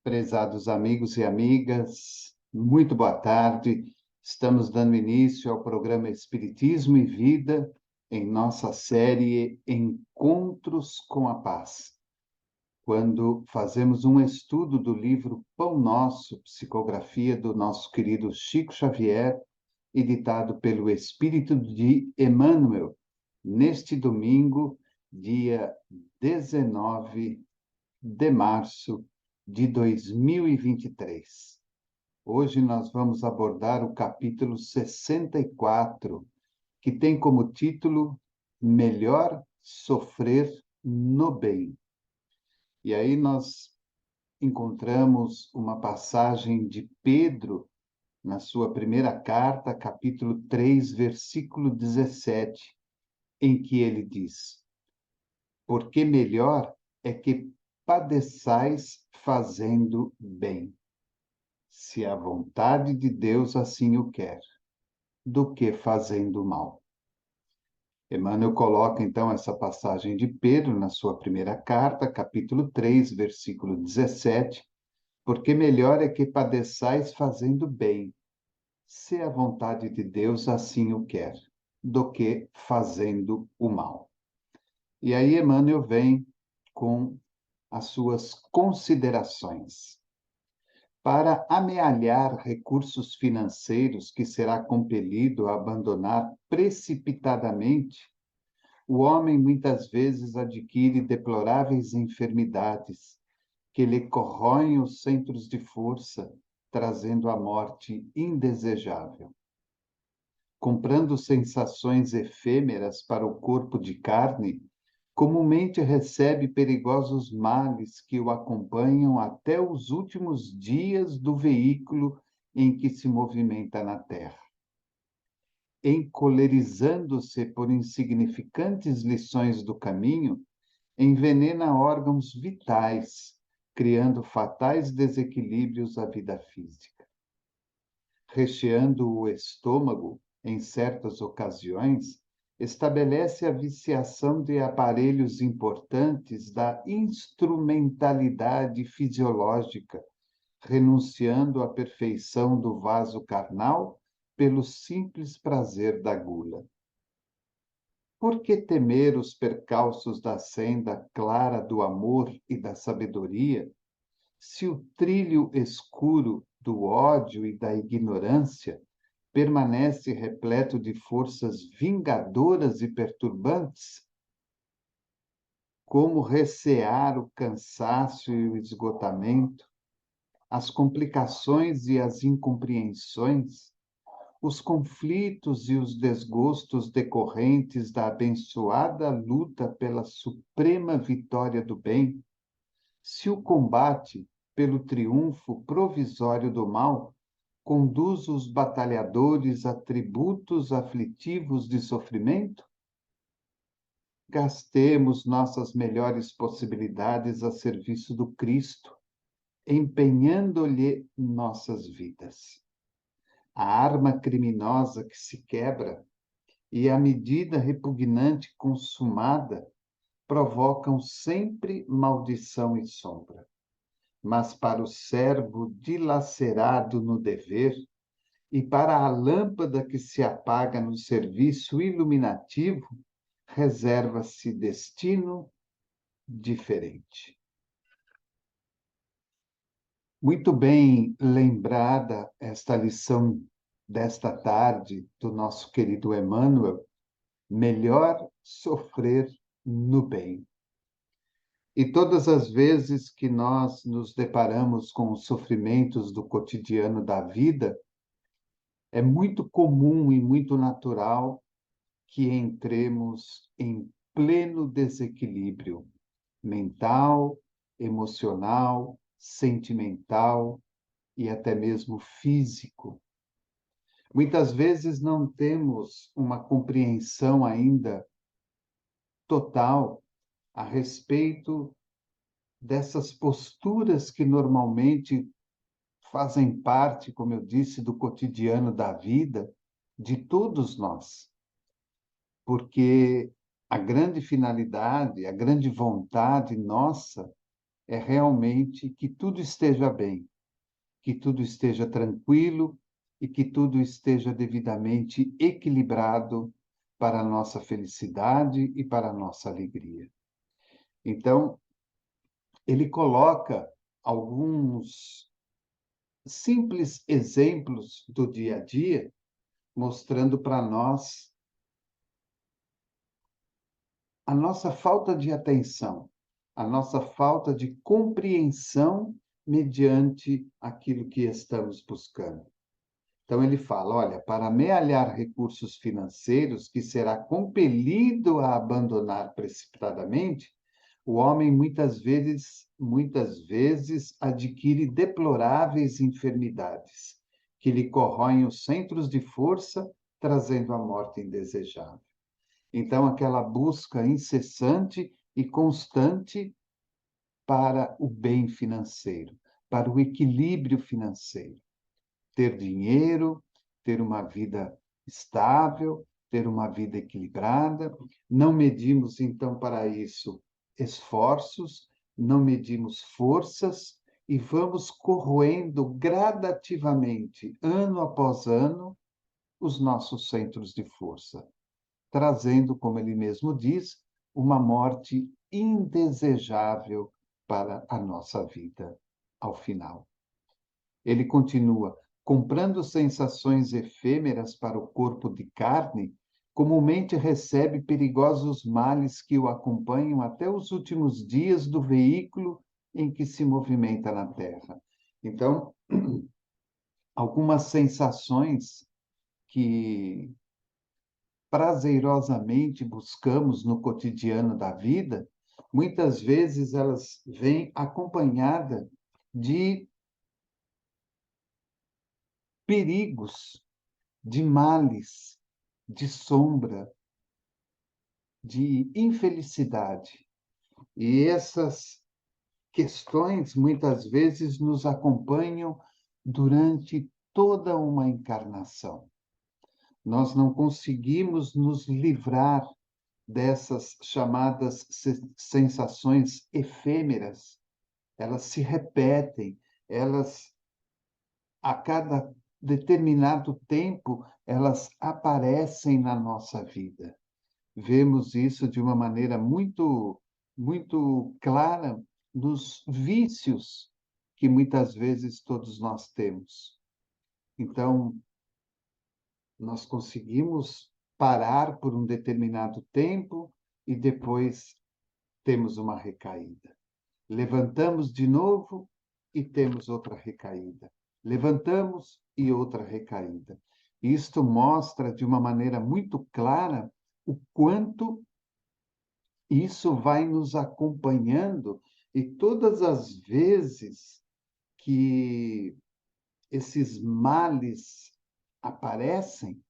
Prezados amigos e amigas, muito boa tarde. Estamos dando início ao programa Espiritismo e Vida em nossa série Encontros com a Paz, quando fazemos um estudo do livro Pão Nosso, psicografia do nosso querido Chico Xavier, editado pelo Espírito de Emmanuel, neste domingo, dia 19 de março de 2023. Hoje nós vamos abordar o capítulo 64, que tem como título Melhor Sofrer no Bem. E aí nós encontramos uma passagem de Pedro, na sua primeira carta, capítulo 3, versículo 17, em que ele diz: Porque melhor é que padeçais fazendo bem, se a vontade de Deus assim o quer, do que fazendo mal. Emmanuel coloca, então, essa passagem de Pedro na sua primeira carta, capítulo 3, versículo 17, porque melhor é que padeçais fazendo bem, se a vontade de Deus assim o quer, do que fazendo o mal. E aí Emmanuel vem com as suas considerações. Para amealhar recursos financeiros que será compelido a abandonar precipitadamente, o homem muitas vezes adquire deploráveis enfermidades que lhe corroem os centros de força, trazendo a morte indesejável. Comprando sensações efêmeras para o corpo de carne, comumente recebe perigosos males que o acompanham até os últimos dias do veículo em que se movimenta na terra. Encolerizando-se por insignificantes lições do caminho, envenena órgãos vitais, criando fatais desequilíbrios à vida física. Recheando o estômago, em certas ocasiões, estabelece a viciação de aparelhos importantes da instrumentalidade fisiológica, renunciando à perfeição do vaso carnal pelo simples prazer da gula. Por que temer os percalços da senda clara do amor e da sabedoria, se o trilho escuro do ódio e da ignorância permanece repleto de forças vingadoras e perturbantes? Como recear o cansaço e o esgotamento, as complicações e as incompreensões, os conflitos e os desgostos decorrentes da abençoada luta pela suprema vitória do bem, se o combate pelo triunfo provisório do mal conduz os batalhadores a tributos aflitivos de sofrimento? Gastemos nossas melhores possibilidades a serviço do Cristo, empenhando-lhe nossas vidas. A arma criminosa que se quebra e a medida repugnante consumada provocam sempre maldição e sombra. Mas para o servo dilacerado no dever e para a lâmpada que se apaga no serviço iluminativo, reserva-se destino diferente. Muito bem lembrada esta lição desta tarde do nosso querido Emmanuel, melhor sofrer no bem. E todas as vezes que nós nos deparamos com os sofrimentos do cotidiano da vida, é muito comum e muito natural que entremos em pleno desequilíbrio mental, emocional, sentimental e até mesmo físico. Muitas vezes não temos uma compreensão ainda total a respeito dessas posturas que normalmente fazem parte, como eu disse, do cotidiano da vida de todos nós. Porque a grande finalidade, a grande vontade nossa é realmente que tudo esteja bem, que tudo esteja tranquilo e que tudo esteja devidamente equilibrado para a nossa felicidade e para a nossa alegria. Então, ele coloca alguns simples exemplos do dia a dia, mostrando para nós a nossa falta de atenção, a nossa falta de compreensão mediante aquilo que estamos buscando. Então, ele fala: olha, para amealhar recursos financeiros que será compelido a abandonar precipitadamente, o homem muitas vezes adquire deploráveis enfermidades que lhe corroem os centros de força, trazendo a morte indesejável. Então, aquela busca incessante e constante para o bem financeiro, para o equilíbrio financeiro. Ter dinheiro, ter uma vida estável, ter uma vida equilibrada. Não medimos, então, para isso esforços, não medimos forças e vamos corroendo gradativamente, ano após ano, os nossos centros de força, trazendo, como ele mesmo diz, uma morte indesejável para a nossa vida ao final. Ele continua: comprando sensações efêmeras para o corpo de carne, comumente recebe perigosos males que o acompanham até os últimos dias do veículo em que se movimenta na Terra. Então, algumas sensações que prazerosamente buscamos no cotidiano da vida, muitas vezes elas vêm acompanhadas de perigos, de males, de sombra, de infelicidade. E essas questões muitas vezes nos acompanham durante toda uma encarnação. Nós não conseguimos nos livrar dessas chamadas sensações efêmeras. Elas se repetem, elas, a cada determinado tempo, elas aparecem na nossa vida. Vemos isso de uma maneira muito clara nos vícios que muitas vezes todos nós temos. Então, nós conseguimos parar por um determinado tempo e depois temos uma recaída. Levantamos de novo e temos outra recaída. Levantamos e outra recaída. Isto mostra de uma maneira muito clara o quanto isso vai nos acompanhando e todas as vezes que esses males aparecem,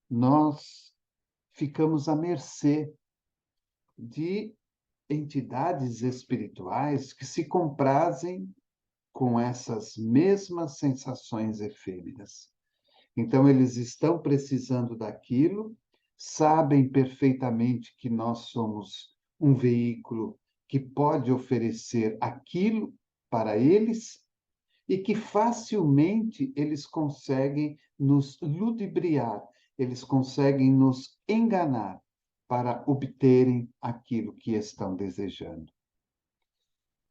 nós ficamos à mercê de entidades espirituais que se comprazem com essas mesmas sensações efêmeras. Então, eles estão precisando daquilo, sabem perfeitamente que nós somos um veículo que pode oferecer aquilo para eles e que facilmente eles conseguem nos ludibriar, eles conseguem nos enganar para obterem aquilo que estão desejando.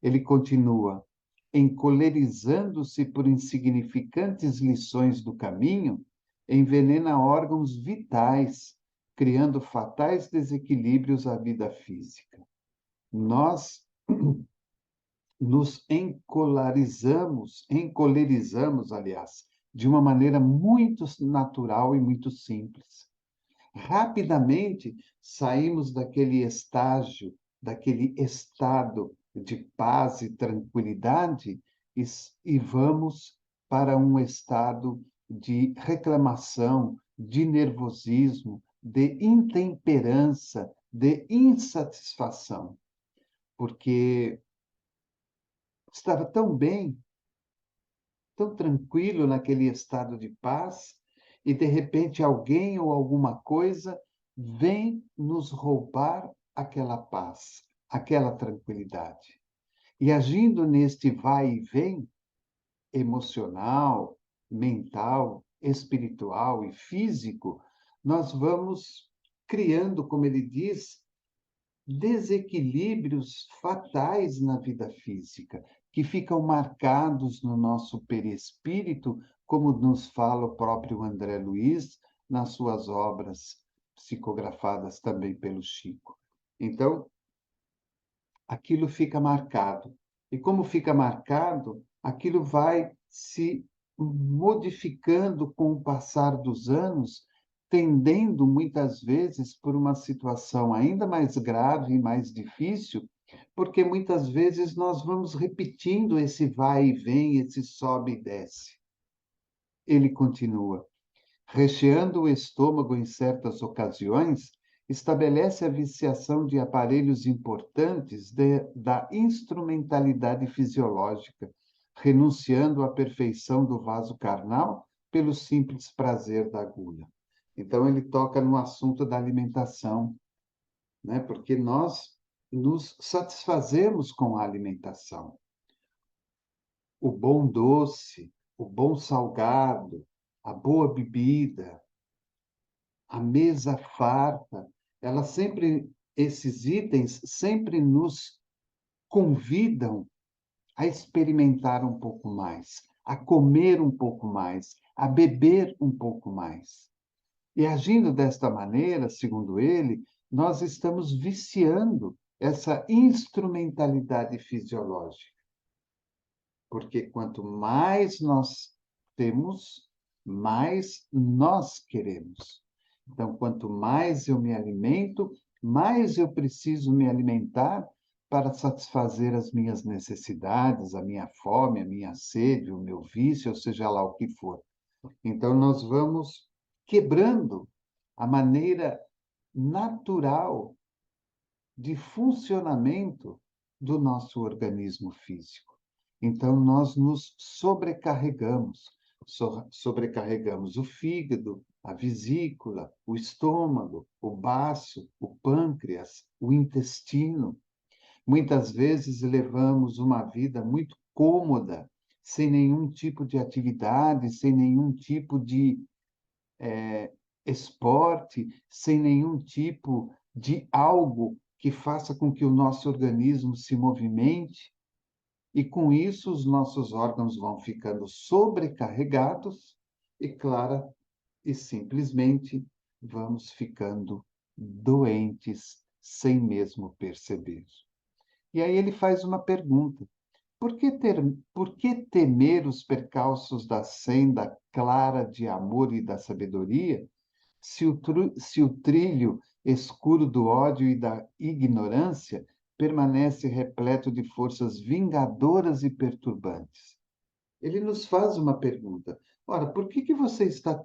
Ele continua: encolerizando-se por insignificantes lições do caminho, envenena órgãos vitais, criando fatais desequilíbrios à vida física. Nós nos encolerizamos, aliás, de uma maneira muito natural e muito simples. Rapidamente saímos daquele estágio, daquele estado de paz e tranquilidade e vamos para um estado de reclamação, de nervosismo, de intemperança, de insatisfação, porque estava tão bem, tão tranquilo naquele estado de paz, e de repente alguém ou alguma coisa vem nos roubar aquela paz, aquela tranquilidade. E agindo neste vai e vem emocional, mental, espiritual e físico, nós vamos criando, como ele diz, desequilíbrios fatais na vida física, que ficam marcados no nosso perispírito, como nos fala o próprio André Luiz nas suas obras, psicografadas também pelo Chico. Então, aquilo fica marcado. E como fica marcado, aquilo vai se modificando com o passar dos anos, tendendo muitas vezes por uma situação ainda mais grave e mais difícil, porque muitas vezes nós vamos repetindo esse vai e vem, esse sobe e desce. Ele continua: recheando o estômago em certas ocasiões, estabelece a viciação de aparelhos importantes da instrumentalidade fisiológica, renunciando à perfeição do vaso carnal pelo simples prazer da agulha. Então, ele toca no assunto da alimentação, né? Porque nós nos satisfazemos com a alimentação. O bom doce, o bom salgado, a boa bebida, a mesa farta, ela sempre, esses itens sempre nos convidam a experimentar um pouco mais, a comer um pouco mais, a beber um pouco mais. E agindo desta maneira, segundo ele, nós estamos viciando essa instrumentalidade fisiológica. Porque quanto mais nós temos, mais nós queremos. Então, quanto mais eu me alimento, mais eu preciso me alimentar para satisfazer as minhas necessidades, a minha fome, a minha sede, o meu vício, ou seja lá o que for. Então, nós vamos quebrando a maneira natural de funcionamento do nosso organismo físico. Então, nós nos sobrecarregamos o fígado, a vesícula, o estômago, o baço, o pâncreas, o intestino. Muitas vezes levamos uma vida muito cômoda, sem nenhum tipo de atividade, sem nenhum tipo de esporte, sem nenhum tipo de algo que faça com que o nosso organismo se movimente, e com isso os nossos órgãos vão ficando sobrecarregados e, claro, e simplesmente vamos ficando doentes sem mesmo perceber. E aí ele faz uma pergunta: por que temer os percalços da senda clara de amor e da sabedoria, se o trilho escuro do ódio e da ignorância permanece repleto de forças vingadoras e perturbantes? Ele nos faz uma pergunta. Ora, por que você está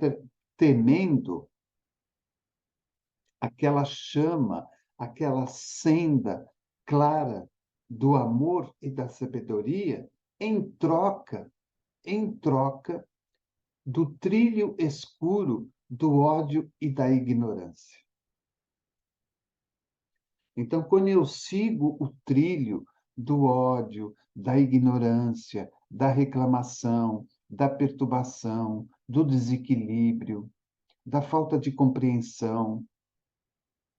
temendo aquela chama, aquela senda clara do amor e da sabedoria em troca do trilho escuro do ódio e da ignorância? Então, quando eu sigo o trilho do ódio, da ignorância, da reclamação, da perturbação, do desequilíbrio, da falta de compreensão,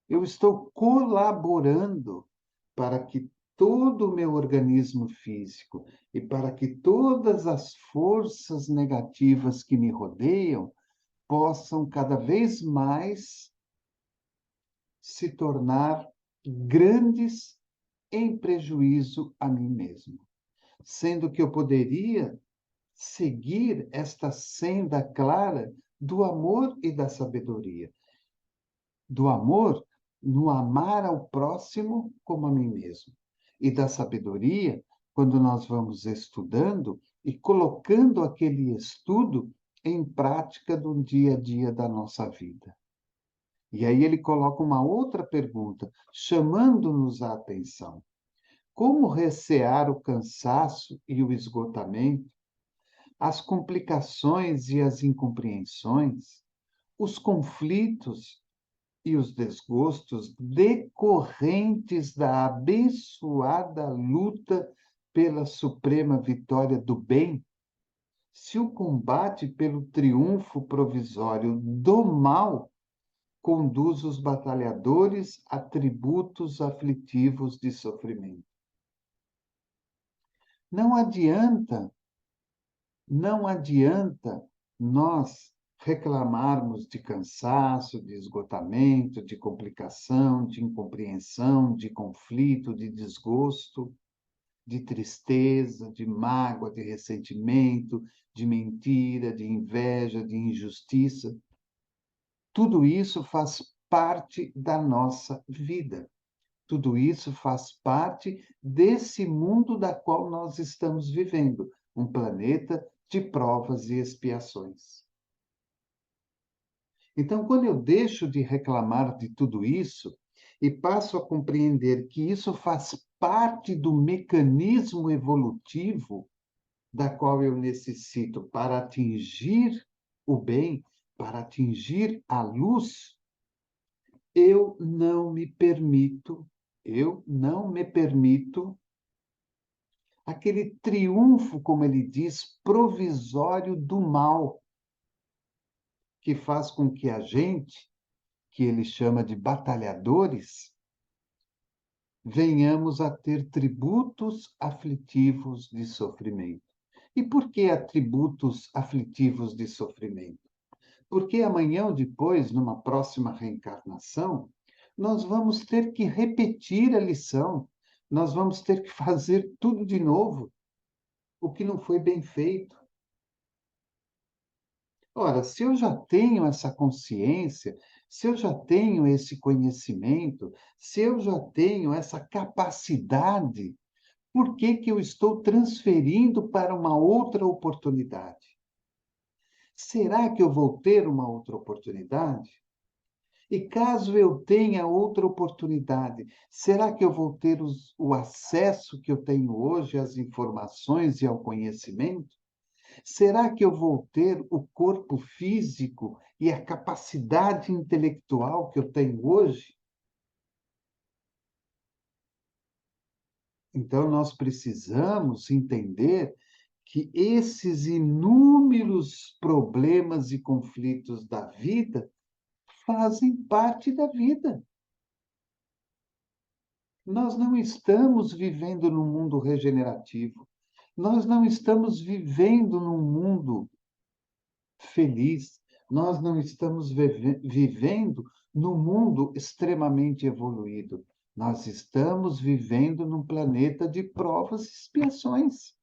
eu estou colaborando para que todo o meu organismo físico e para que todas as forças negativas que me rodeiam possam cada vez mais se tornar grandes em prejuízo a mim mesmo, sendo que eu poderia seguir esta senda clara do amor e da sabedoria, do amor no amar ao próximo como a mim mesmo, e da sabedoria quando nós vamos estudando e colocando aquele estudo em prática do dia a dia da nossa vida. E aí ele coloca uma outra pergunta, chamando-nos a atenção. Como recear o cansaço e o esgotamento, as complicações e as incompreensões, os conflitos e os desgostos decorrentes da abençoada luta pela suprema vitória do bem, se o combate pelo triunfo provisório do mal conduz os batalhadores a tributos aflitivos de sofrimento? Não adianta, não adianta nós reclamarmos de cansaço, de esgotamento, de complicação, de incompreensão, de conflito, de desgosto, de tristeza, de mágoa, de ressentimento, de mentira, de inveja, de injustiça. Tudo isso faz parte da nossa vida. Tudo isso faz parte desse mundo da qual nós estamos vivendo, um planeta de provas e expiações. Então, quando eu deixo de reclamar de tudo isso e passo a compreender que isso faz parte do mecanismo evolutivo da qual eu necessito para atingir o bem, para atingir a luz, eu não me permito aquele triunfo, como ele diz, provisório do mal, que faz com que a gente, que ele chama de batalhadores, venhamos a ter tributos aflitivos de sofrimento. E por que atributos aflitivos de sofrimento? Porque amanhã ou depois, numa próxima reencarnação, nós vamos ter que repetir a lição, nós vamos ter que fazer tudo de novo, o que não foi bem feito. Ora, se eu já tenho essa consciência, se eu já tenho esse conhecimento, se eu já tenho essa capacidade, por que que eu estou transferindo para uma outra oportunidade? Será que eu vou ter uma outra oportunidade? E caso eu tenha outra oportunidade, será que eu vou ter o acesso que eu tenho hoje às informações e ao conhecimento? Será que eu vou ter o corpo físico e a capacidade intelectual que eu tenho hoje? Então, nós precisamos entender que esses inúmeros problemas e conflitos da vida fazem parte da vida. Nós não estamos vivendo num mundo regenerativo. Nós não estamos vivendo num mundo feliz. Nós não estamos vivendo num mundo extremamente evoluído. Nós estamos vivendo num planeta de provas e expiações.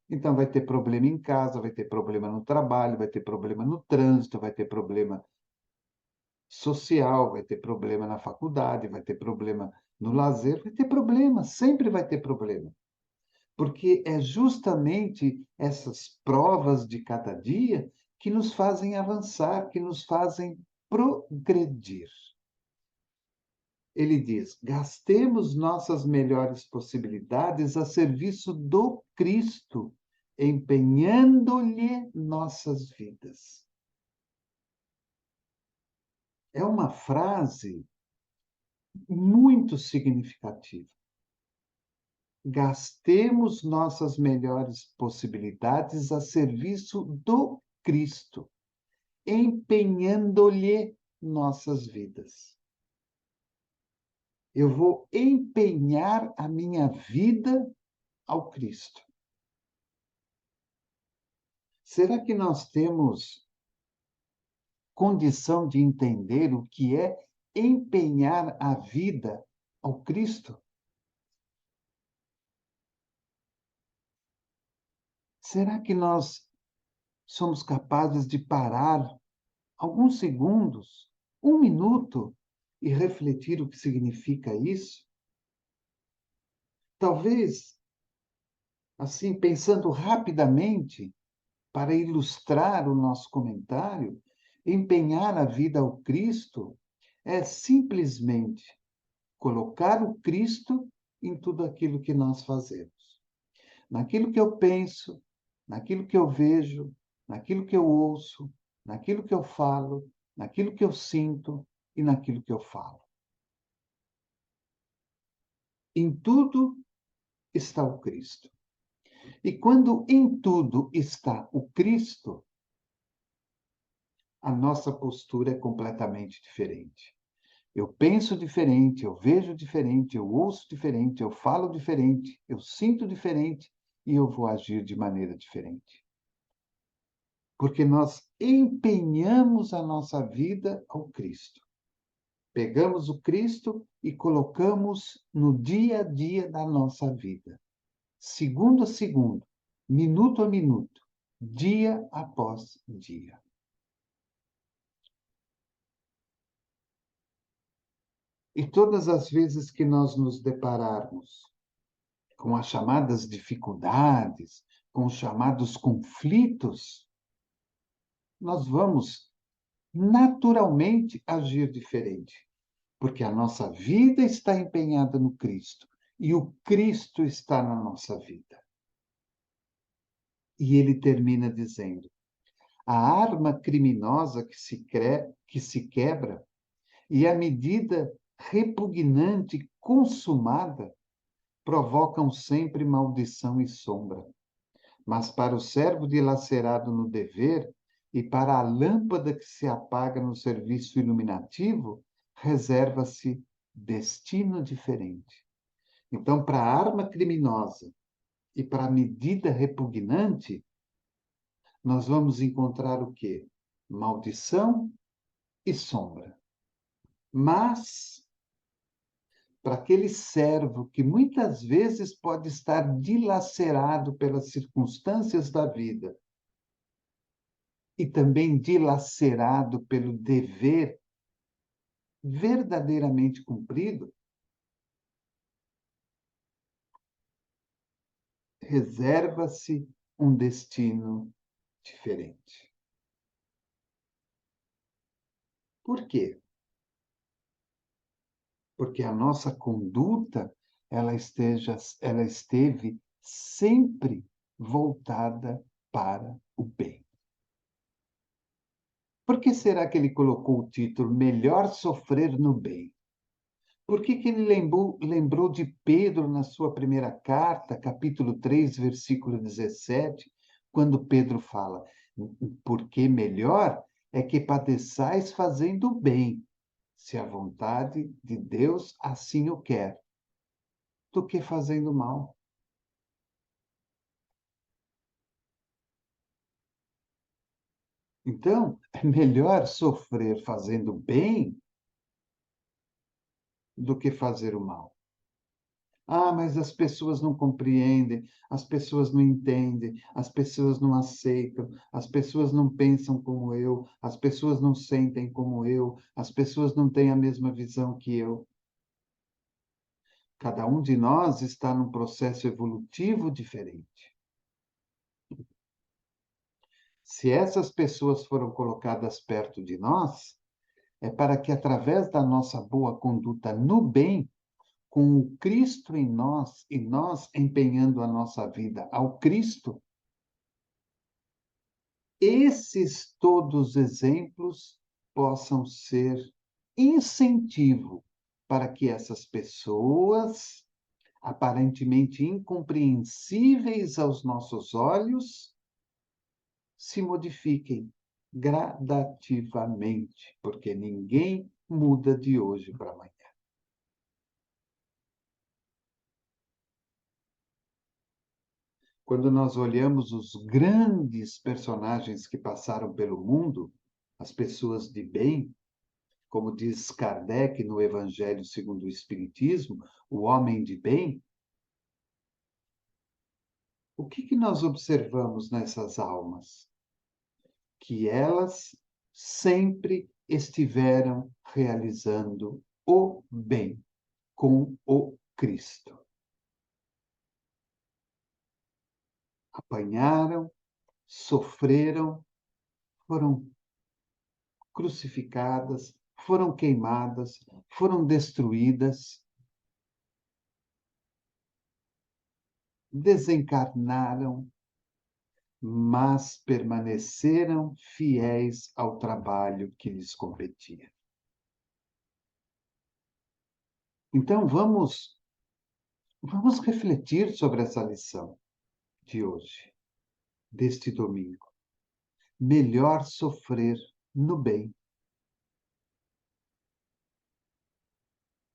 Então, vai ter problema em casa, vai ter problema no trabalho, vai ter problema no trânsito, vai ter problema social, vai ter problema na faculdade, vai ter problema no lazer, vai ter problema, sempre vai ter problema. Porque é justamente essas provas de cada dia que nos fazem avançar, que nos fazem progredir. Ele diz: gastemos nossas melhores possibilidades a serviço do Cristo, empenhando-lhe nossas vidas. É uma frase muito significativa. Gastemos nossas melhores possibilidades a serviço do Cristo, empenhando-lhe nossas vidas. Eu vou empenhar a minha vida ao Cristo. Será que nós temos condição de entender o que é empenhar a vida ao Cristo? Será que nós somos capazes de parar alguns segundos, um minuto, e refletir o que significa isso? Talvez, assim, pensando rapidamente, para ilustrar o nosso comentário, empenhar a vida ao Cristo é simplesmente colocar o Cristo em tudo aquilo que nós fazemos. Naquilo que eu penso, naquilo que eu vejo, naquilo que eu ouço, naquilo que eu falo, naquilo que eu sinto e naquilo que eu falo. Em tudo está o Cristo. E quando em tudo está o Cristo, a nossa postura é completamente diferente. Eu penso diferente, eu vejo diferente, eu ouço diferente, eu falo diferente, eu sinto diferente e eu vou agir de maneira diferente. Porque nós empenhamos a nossa vida ao Cristo. Pegamos o Cristo e colocamos no dia a dia da nossa vida, segundo a segundo, minuto a minuto, dia após dia. E todas as vezes que nós nos depararmos com as chamadas dificuldades, com os chamados conflitos, nós vamos naturalmente agir diferente, porque a nossa vida está empenhada no Cristo e o Cristo está na nossa vida. E ele termina dizendo: a arma criminosa que se quebra e a medida repugnante consumada provocam sempre maldição e sombra. Mas para o servo dilacerado no dever e para a lâmpada que se apaga no serviço iluminativo, reserva-se destino diferente. Então, para a arma criminosa e para a medida repugnante, nós vamos encontrar o quê? Maldição e sombra. Mas, para aquele servo que muitas vezes pode estar dilacerado pelas circunstâncias da vida e também dilacerado pelo dever verdadeiramente cumprido, reserva-se um destino diferente. Por quê? Porque a nossa conduta ela esteve sempre voltada para o bem. Por que será que ele colocou o título Melhor Sofrer no Bem? Por que ele lembrou de Pedro na sua primeira carta, capítulo 3, versículo 17, quando Pedro fala: porque melhor é que padeçais fazendo o bem, se a vontade de Deus assim o quer, do que fazendo mal. Então, é melhor sofrer fazendo bem do que fazer o mal. Ah, mas as pessoas não compreendem, as pessoas não entendem, as pessoas não aceitam, as pessoas não pensam como eu, as pessoas não sentem como eu, as pessoas não têm a mesma visão que eu. Cada um de nós está num processo evolutivo diferente. Se essas pessoas foram colocadas perto de nós, é para que, através da nossa boa conduta no bem, com o Cristo em nós e nós empenhando a nossa vida ao Cristo, esses todos exemplos possam ser incentivo para que essas pessoas, aparentemente incompreensíveis aos nossos olhos, se modifiquem gradativamente, porque ninguém muda de hoje para amanhã. Quando nós olhamos os grandes personagens que passaram pelo mundo, as pessoas de bem, como diz Kardec no Evangelho segundo o Espiritismo, o homem de bem, o que nós observamos nessas almas? Que elas sempre estiveram realizando o bem com o Cristo. Apanharam, sofreram, foram crucificadas, foram queimadas, foram destruídas, desencarnaram, mas permaneceram fiéis ao trabalho que lhes competia. Então, vamos Vamos refletir sobre essa lição de hoje, deste domingo. Melhor sofrer no bem.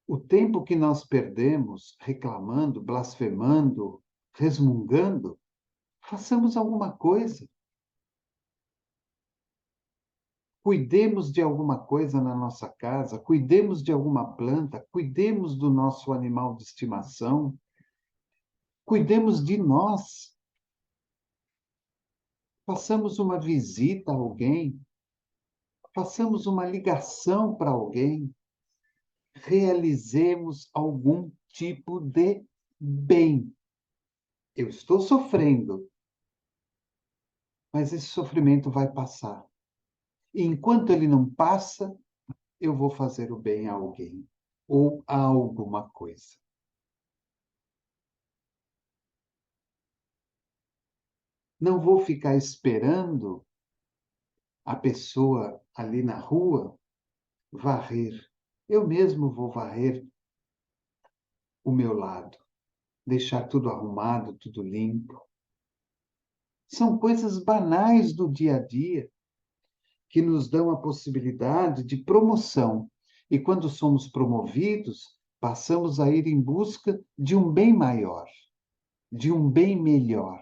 O tempo que nós perdemos reclamando, blasfemando, resmungando, façamos alguma coisa. Cuidemos de alguma coisa na nossa casa, cuidemos de alguma planta, cuidemos do nosso animal de estimação, cuidemos de nós. Façamos uma visita a alguém, façamos uma ligação para alguém, realizemos algum tipo de bem. Eu estou sofrendo, mas esse sofrimento vai passar. E enquanto ele não passa, eu vou fazer o bem a alguém ou a alguma coisa. Não vou ficar esperando a pessoa ali na rua varrer. Eu mesmo vou varrer o meu lado, deixar tudo arrumado, tudo limpo. São coisas banais do dia a dia que nos dão a possibilidade de promoção. E quando somos promovidos, passamos a ir em busca de um bem maior, de um bem melhor,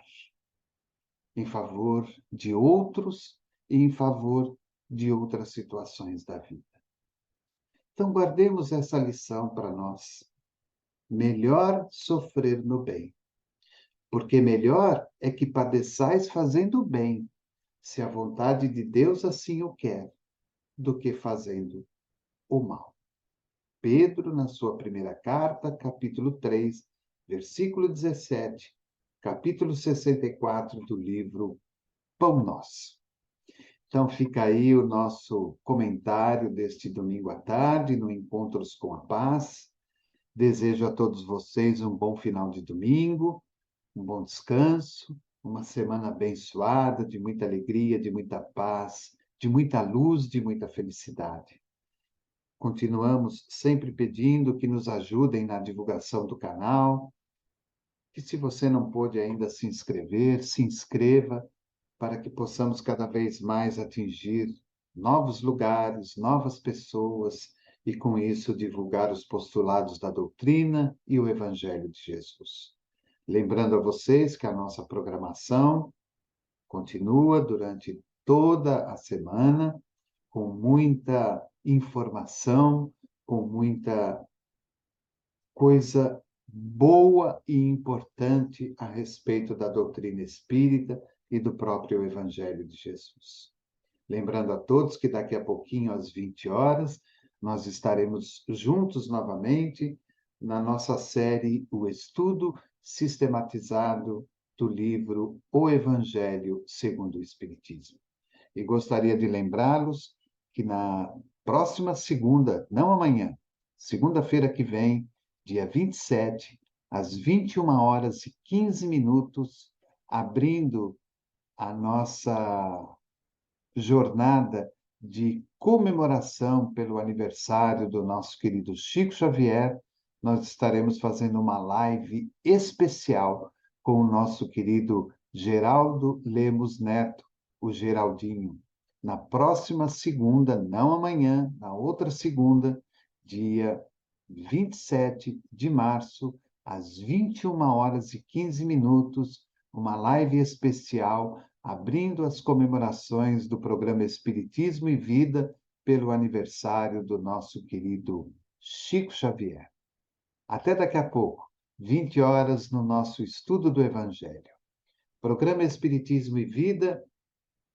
em favor de outros e em favor de outras situações da vida. Então, guardemos essa lição para nós. Melhor sofrer no bem, porque melhor é que padeçais fazendo o bem, se a vontade de Deus assim o quer, do que fazendo o mal. Pedro, na sua primeira carta, capítulo 3, versículo 17, capítulo 64 do livro Pão Nosso. Então, fica aí o nosso comentário deste domingo à tarde, no Encontros com a Paz. Desejo a todos vocês um bom final de domingo, um bom descanso, uma semana abençoada, de muita alegria, de muita paz, de muita luz, de muita felicidade. Continuamos sempre pedindo que nos ajudem na divulgação do canal, que se você não pôde ainda se inscrever, se inscreva, para que possamos cada vez mais atingir novos lugares, novas pessoas e, com isso, divulgar os postulados da doutrina e o Evangelho de Jesus. Lembrando a vocês que a nossa programação continua durante toda a semana, com muita informação, com muita coisa boa e importante a respeito da doutrina espírita e do próprio Evangelho de Jesus. Lembrando a todos que daqui a pouquinho, às 20 horas, nós estaremos juntos novamente na nossa série O Estudo Sistematizado do livro O Evangelho segundo o Espiritismo. E gostaria de lembrá-los que na próxima segunda, não amanhã, segunda-feira que vem, dia 27, às 21 horas e 15 minutos, abrindo a nossa jornada de comemoração pelo aniversário do nosso querido Chico Xavier, nós estaremos fazendo uma live especial com o nosso querido Geraldo Lemos Neto, o Geraldinho, na próxima segunda, não amanhã, na outra segunda, dia 27 de março, às 21 horas e 15 minutos, uma live especial abrindo as comemorações do programa Espiritismo e Vida pelo aniversário do nosso querido Chico Xavier. Até daqui a pouco, 20 horas, no nosso estudo do Evangelho. Programa Espiritismo e Vida,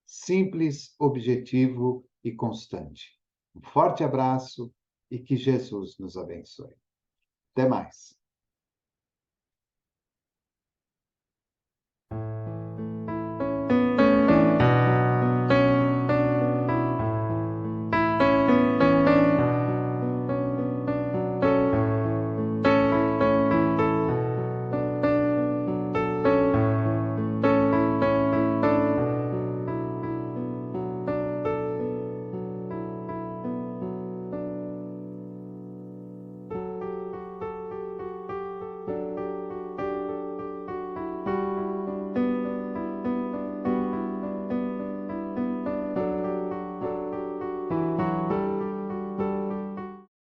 simples, objetivo e constante. Um forte abraço e que Jesus nos abençoe. Até mais.